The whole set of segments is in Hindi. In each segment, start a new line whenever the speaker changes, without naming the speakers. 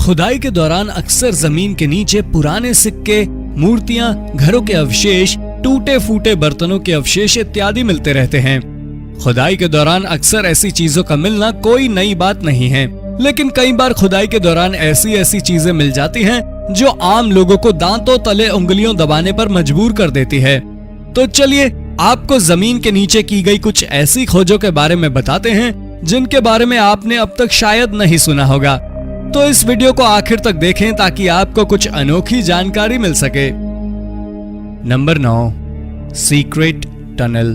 खुदाई के दौरान अक्सर जमीन के नीचे पुराने सिक्के, मूर्तियां, घरों के अवशेष, टूटे फूटे बर्तनों के अवशेष इत्यादि मिलते रहते हैं। खुदाई के दौरान अक्सर ऐसी चीजों का मिलना कोई नई बात नहीं है, लेकिन कई बार खुदाई के दौरान ऐसी चीजें मिल जाती हैं जो आम लोगों को दांतों तले उंगलियों दबाने पर मजबूर कर देती है। तो चलिए आपको जमीन के नीचे की गई कुछ ऐसी खोजों के बारे में बताते हैं जिनके बारे में आपने अब तक शायद नहीं सुना होगा। तो इस वीडियो को आखिर तक देखें ताकि आपको कुछ अनोखी जानकारी मिल सके। Number 9, secret tunnel.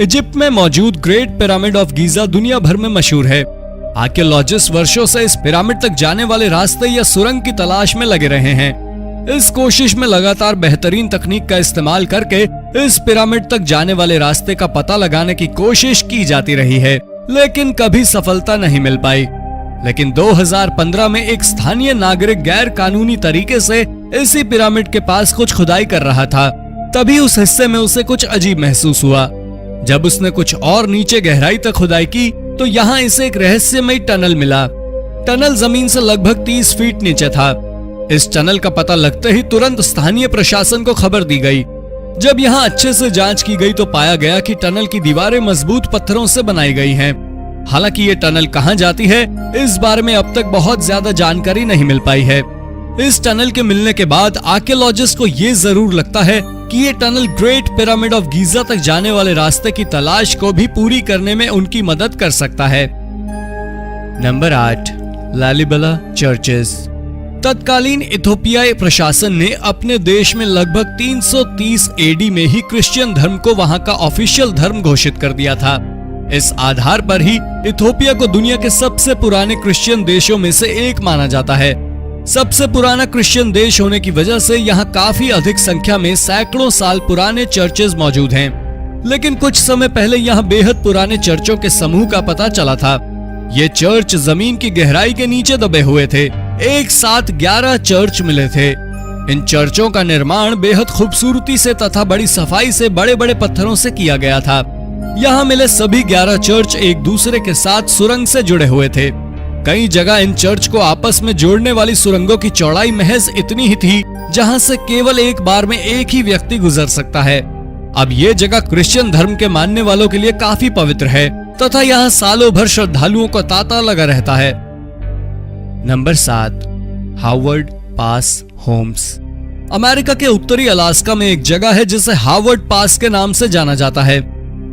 इजिप्ट में मौजूद ग्रेट पिरामिड ऑफ गीजा दुनिया भर में मशहूर है। आर्कियोलॉजिस्ट वर्षों से इस पिरामिड तक जाने वाले रास्ते या सुरंग की तलाश में लगे रहे हैं। इस कोशिश में लगातार बेहतरीन तकनीक का इस्तेमाल करके इस पिरामिड तक जाने वाले रास्ते का पता लगाने की कोशिश की जाती रही है, लेकिन कभी सफलता नहीं मिल पाई। लेकिन 2015 में एक स्थानीय नागरिक गैर कानूनी तरीके से इसी पिरामिड के पास कुछ खुदाई कर रहा था। तभी उस हिस्से में उसे कुछ अजीब महसूस हुआ। जब उसने कुछ और नीचे गहराई तक खुदाई की तो यहाँ इसे एक रहस्यमयी टनल मिला। टनल जमीन से लगभग 30 फीट नीचे था। इस टनल का पता लगते ही तुरंत स्थानीय प्रशासन को खबर दी गई। जब यहाँ अच्छे से जांच की गई तो पाया गया कि टनल की दीवारें मजबूत पत्थरों से बनाई गई हैं। हालांकि ये टनल कहाँ जाती है इस बारे में अब तक बहुत ज्यादा जानकारी नहीं मिल पाई है। इस टनल के मिलने के बाद आर्कियोलॉजिस्ट को ये जरूर लगता है कि ये tunnel great pyramid of Giza तक जाने वाले रास्ते की तलाश को भी पूरी करने में उनकी मदद कर सकता है। Number 8, Lalibela churches. तत्कालीन इथोपियाई प्रशासन ने अपने देश में लगभग 330 एडी में ही क्रिश्चियन धर्म को वहां का ऑफिशियल धर्म घोषित कर दिया था। इस आधार पर ही इथोपिया को दुनिया के सबसे पुराने क्रिश्चियन देशों में से एक माना जाता है। सबसे पुराना क्रिश्चियन देश होने की वजह से यहाँ काफी अधिक संख्या में सैकड़ों साल पुराने चर्चेज मौजूद हैं। लेकिन कुछ समय पहले यहाँ बेहद पुराने चर्चों के समूह का पता चला था। ये चर्च जमीन की गहराई के नीचे दबे हुए थे। एक साथ 11 चर्च मिले थे। इन चर्चों का निर्माण बेहद खूबसूरती से तथा बड़ी सफाई से बड़े बड़े पत्थरों से किया गया था। यहाँ मिले सभी 11 चर्च एक दूसरे के साथ सुरंग से जुड़े हुए थे। कई जगह इन चर्च को आपस में जोड़ने वाली सुरंगों की चौड़ाई महज इतनी ही थी जहाँ से केवल एक बार में एक ही व्यक्ति गुजर सकता है। अब ये जगह क्रिश्चियन धर्म के मानने वालों के लिए काफी पवित्र है तथा यहाँ सालों भर श्रद्धालुओं का तांता लगा रहता है। नंबर 7, हार्वर्ड पास होम्स। अमेरिका के उत्तरी अलास्का में एक जगह है जिसे हार्वर्ड पास के नाम से जाना जाता है।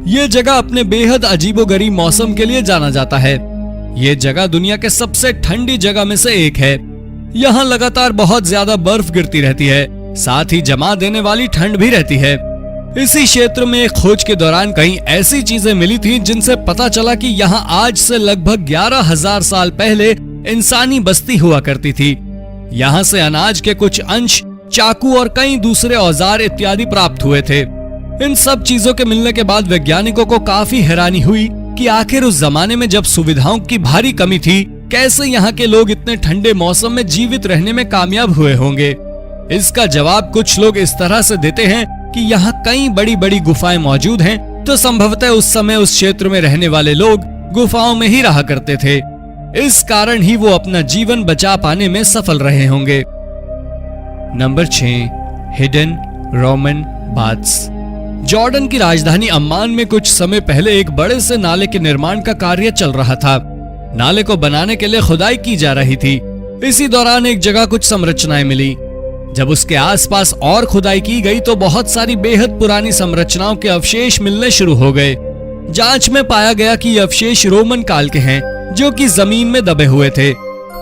ये जगह अपने बेहद अजीबोगरीब मौसम के लिए जाना जाता है। ये जगह दुनिया के सबसे ठंडी जगह में से एक है। यहाँ लगातार बहुत ज्यादा बर्फ गिरती रहती है, साथ ही जमा देने वाली ठंड भी रहती है। इसी क्षेत्र में एक खोज के दौरान कई ऐसी चीजें मिली थी जिनसे पता चला कि यहाँ आज से लगभग 11,000 साल पहले इंसानी बस्ती हुआ करती थी। यहाँ से अनाज के कुछ अंश, चाकू और कई दूसरे औजार इत्यादि प्राप्त हुए थे। इन सब चीजों के मिलने के बाद वैज्ञानिकों को काफी हैरानी हुई कि आखिर उस जमाने में जब सुविधाओं की भारी कमी थी, कैसे यहाँ के लोग इतने ठंडे मौसम में जीवित रहने में कामयाब हुए होंगे। इसका जवाब कुछ लोग इस तरह से देते हैं कि यहाँ कई बड़ी बड़ी गुफाएं मौजूद हैं, तो संभवतः उस समय उस क्षेत्र में रहने वाले लोग गुफाओं में ही रहा करते थे। इस कारण ही वो अपना जीवन बचा पाने में सफल रहे होंगे। Number 6, hidden Roman baths. Jordan की राजधानी अम्मान में कुछ समय पहले एक बड़े से नाले के निर्माण का कार्य चल रहा था। नाले को बनाने के लिए खुदाई की जा रही थी। इसी दौरान एक जगह कुछ संरचनाएं मिली। जब उसके आसपास और खुदाई की गई तो बहुत सारी बेहद पुरानी संरचनाओं के अवशेष मिलने शुरू हो गए। जांच में पाया गया कि ये अवशेष रोमन काल के हैं, जो कि जमीन में दबे हुए थे।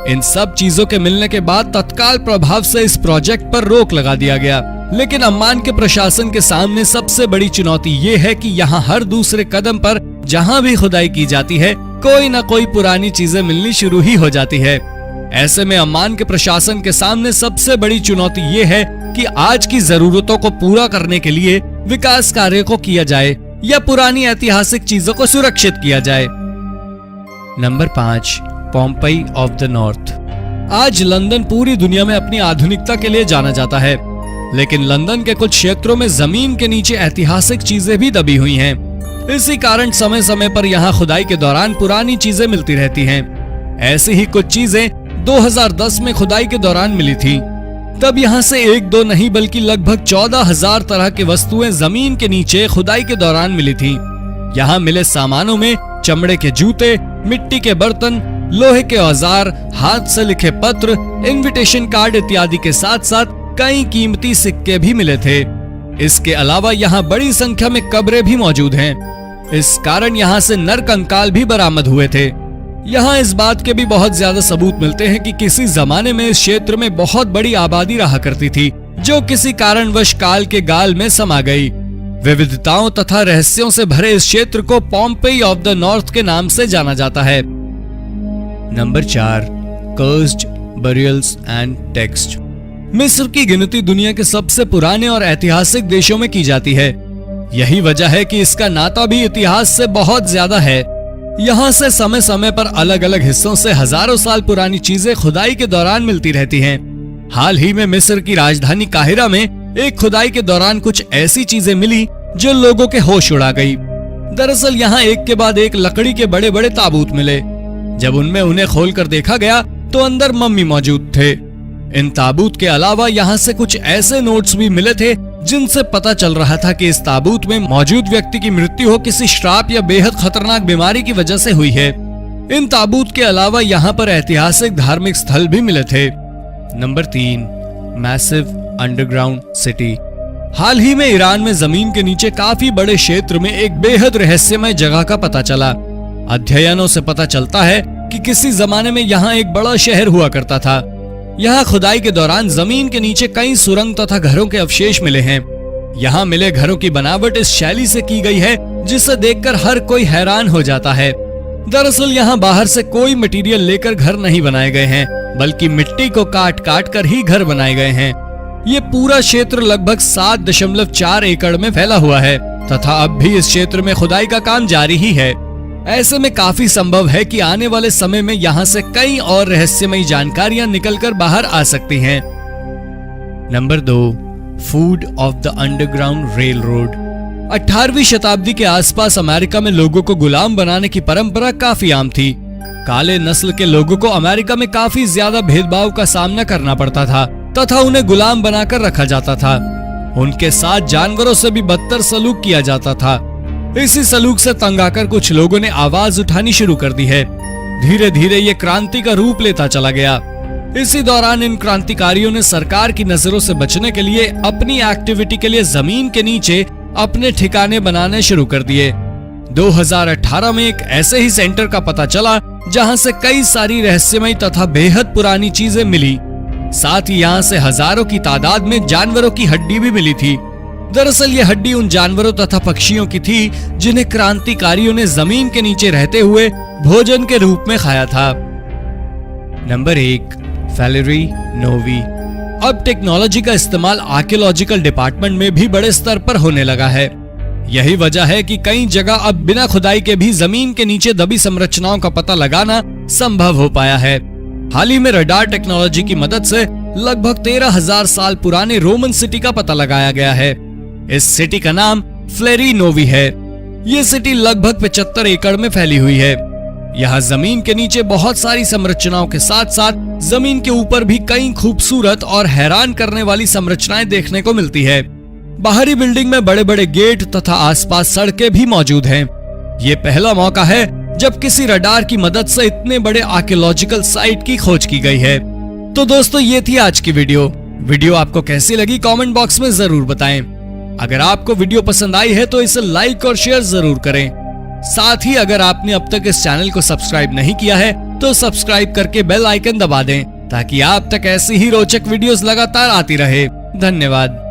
इन सब चीजों के मिलने के बाद तत्काल प्रभाव से इस प्रोजेक्ट पर रोक लगा दिया गया। लेकिन अम्मान के प्रशासन के सामने सबसे बड़ी चुनौती ये है कि यहाँ हर दूसरे कदम पर जहाँ भी खुदाई की जाती है, कोई न कोई पुरानी चीजें मिलनी शुरू ही हो जाती है। ऐसे में अम्मान के प्रशासन के सामने सबसे बड़ी चुनौती ये है कि आज की जरूरतों को पूरा करने के लिए विकास कार्य को किया जाए या पुरानी ऐतिहासिक चीजों को सुरक्षित किया जाए। Number 5, Pompey of the north. आज लंदन पूरी दुनिया में अपनी आधुनिकता के लिए जाना जाता है, लेकिन लंदन के कुछ क्षेत्रों में जमीन के नीचे ऐतिहासिक चीजें भी दबी हुई हैं। इसी कारण समय समय पर यहाँ खुदाई के दौरान पुरानी चीजें मिलती रहती हैं। ऐसी ही कुछ चीजें 2010 में खुदाई के दौरान मिली थी। तब यहाँ से एक दो नहीं बल्कि लगभग 14,000 तरह की वस्तुएं जमीन के नीचे खुदाई के दौरान मिली थी। यहाँ मिले सामानों में चमड़े के जूते, मिट्टी के बर्तन, लोहे के औजार, हाथ से लिखे पत्र, इनविटेशन कार्ड इत्यादि के साथ साथ कई कीमती सिक्के भी मिले थे। इसके अलावा यहाँ बड़ी संख्या में कब्रें भी मौजूद हैं। इस कारण यहाँ से नर कंकाल भी बरामद हुए थे। यहाँ इस बात के भी बहुत ज्यादा सबूत मिलते हैं कि किसी जमाने में इस क्षेत्र में बहुत बड़ी आबादी रहा करती थी, जो किसी कारणवश काल के गाल में समा गई। विविधताओं तथा रहस्यों से भरे इस क्षेत्र को पॉम्पेई ऑफ द नॉर्थ के नाम से जाना जाता है। Number 4, cursed burials and text. मिस्र की गिनती दुनिया के सबसे पुराने और ऐतिहासिक देशों में की जाती है। यही वजह है कि इसका नाता भी इतिहास से बहुत ज्यादा है। यहाँ से समय समय पर अलग अलग हिस्सों से हजारों साल पुरानी चीजें खुदाई के दौरान मिलती रहती हैं। हाल ही में मिस्र की राजधानी काहिरा में एक खुदाई के दौरान कुछ ऐसी चीजें मिली जो लोगों के होश उड़ा गई। दरअसल यहाँ एक के बाद एक लकड़ी के बड़े बड़े ताबूत मिले। जब उनमें उन्हें खोलकर देखा गया तो अंदर मम्मी मौजूद थे। इन ताबूत के अलावा यहाँ से कुछ ऐसे नोट्स भी मिले थे जिनसे पता चल रहा था कि इस ताबूत में मौजूद व्यक्ति की मृत्यु हो किसी श्राप या बेहद खतरनाक बीमारी की वजह से हुई है। इन ताबूत के अलावा यहाँ पर ऐतिहासिक धार्मिक स्थल भी मिले थे। Number 3, massive underground city. हाल ही में ईरान में जमीन के नीचे काफी बड़े क्षेत्र में एक बेहद रहस्यमय जगह का पता चला। अध्ययनों से पता चलता है कि किसी जमाने में यहाँ एक बड़ा शहर हुआ करता था। यहाँ खुदाई के दौरान जमीन के नीचे कई सुरंग तथा घरों के अवशेष मिले हैं। यहाँ मिले घरों की बनावट इस शैली से की गई है जिसे देखकर हर कोई हैरान हो जाता है। दरअसल यहाँ बाहर से कोई मटेरियल लेकर घर नहीं बनाए गए हैं, बल्कि मिट्टी को काट काट कर ही घर बनाए गए हैं। ये पूरा क्षेत्र लगभग 7.4 एकड़ में फैला हुआ है तथा अब भी इस क्षेत्र में खुदाई का काम जारी ही है। ऐसे में काफी संभव है कि आने वाले समय में यहाँ से कई और रहस्यमयी जानकारियां निकलकर बाहर आ सकती हैं। Number 2, food of the underground railroad. 18वीं शताब्दी के आसपास अमेरिका में लोगों को गुलाम बनाने की परंपरा काफी आम थी। काले नस्ल के लोगों को अमेरिका में काफी ज्यादा भेदभाव का सामना करना पड़ता था तथा उन्हें गुलाम बनाकर रखा जाता था। उनके साथ जानवरों से भी बदतर सलूक किया जाता था। इसी सलूक से तंग आकर कुछ लोगों ने आवाज उठानी शुरू कर दी है। धीरे धीरे ये क्रांति का रूप लेता चला गया। इसी दौरान इन क्रांतिकारियों ने सरकार की नजरों से बचने के लिए अपनी एक्टिविटी के लिए जमीन के नीचे अपने ठिकाने बनाने शुरू कर दिए। 2018 में एक ऐसे ही सेंटर का पता चला जहां से कई सारी रहस्यमयी तथा बेहद पुरानी चीजें मिली। साथ ही यहाँ से हजारों की तादाद में जानवरों की हड्डी भी मिली थी। दरअसल ये हड्डी उन जानवरों तथा पक्षियों की थी जिन्हें क्रांतिकारियों ने जमीन के नीचे रहते हुए भोजन के रूप में खाया था। नंबर 1, फैलेरी नोवी। अब टेक्नोलॉजी का इस्तेमाल आर्कियोलॉजिकल डिपार्टमेंट में भी बड़े स्तर पर होने लगा है। यही वजह है कि कई जगह अब बिना खुदाई के भी जमीन के नीचे दबी संरचनाओं का पता लगाना संभव हो पाया है। हाल ही में रडार टेक्नोलॉजी की मदद से लगभग 13,000 साल पुराने रोमन सिटी का पता लगाया गया है। इस सिटी का नाम फ्लेरी नोवी है। ये सिटी लगभग 75 एकड़ में फैली हुई है। यहाँ जमीन के नीचे बहुत सारी संरचनाओं के साथ साथ जमीन के ऊपर भी कई खूबसूरत और हैरान करने वाली संरचनाएं देखने को मिलती है। बाहरी बिल्डिंग में बड़े बड़े गेट तथा आसपास सड़कें भी मौजूद हैं। ये पहला मौका है जब किसी रडार की मदद से इतने बड़े आर्कियोलॉजिकल साइट की खोज की गई है। तो दोस्तों ये थी आज की वीडियो आपको कैसी लगी कमेंट बॉक्स में जरूर बताएं। अगर आपको वीडियो पसंद आई है तो इसे लाइक और शेयर जरूर करें। साथ ही अगर आपने अब तक इस चैनल को सब्सक्राइब नहीं किया है तो सब्सक्राइब करके बेल आइकन दबा दें ताकि आप तक ऐसी ही रोचक वीडियोस लगातार आती रहे। धन्यवाद।